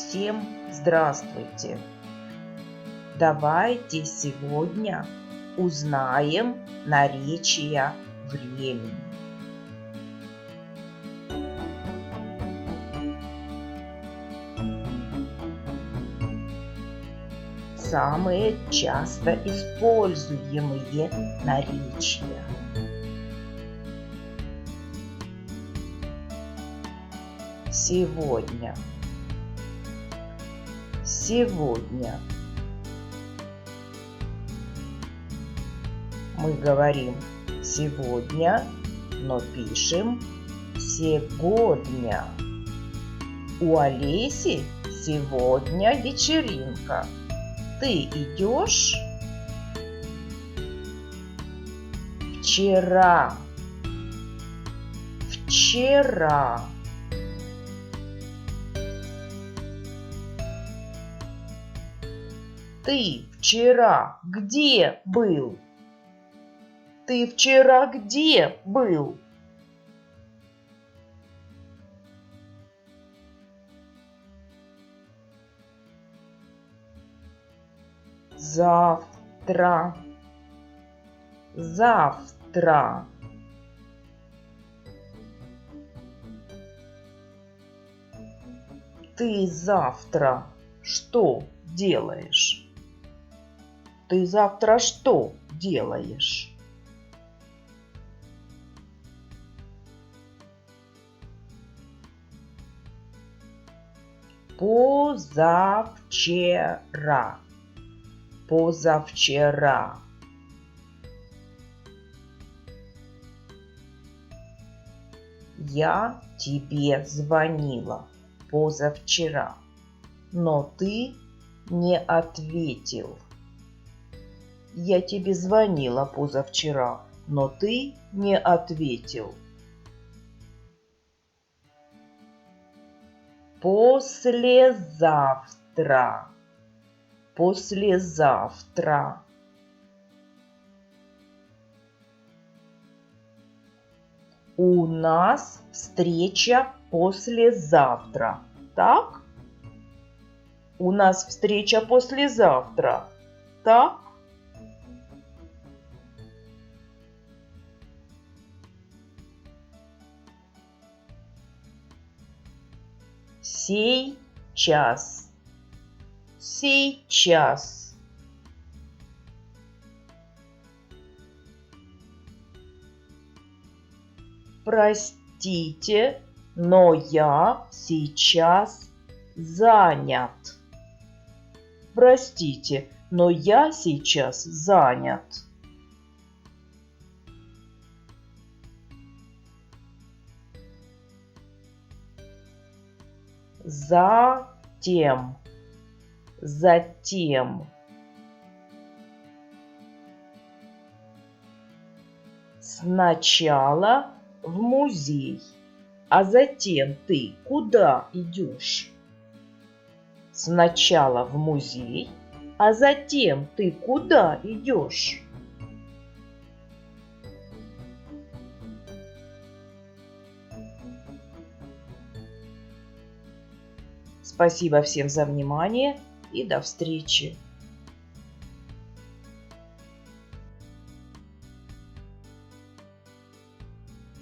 Всем здравствуйте! Давайте сегодня узнаем наречия времени. Самые часто используемые наречия. Сегодня. Сегодня. Мы говорим сегодня, но пишем сегодня. У Олеси сегодня вечеринка. Ты идешь? Вчера. Вчера. Ты вчера где был? Ты вчера где был? Завтра. Завтра. Ты завтра что делаешь? Ты завтра что делаешь? Позавчера. Позавчера. Я тебе звонила позавчера, но ты не ответил. Я тебе звонила позавчера, но ты не ответил. Послезавтра. Послезавтра. У нас встреча послезавтра. Так? У нас встреча послезавтра. Так? Сейчас. Сейчас. Простите, но я сейчас занят. Простите, но я сейчас занят. Затем. Затем. Сначала в музей, а затем ты куда идешь? Сначала в музей, а затем ты куда идешь? Спасибо всем за внимание и до встречи!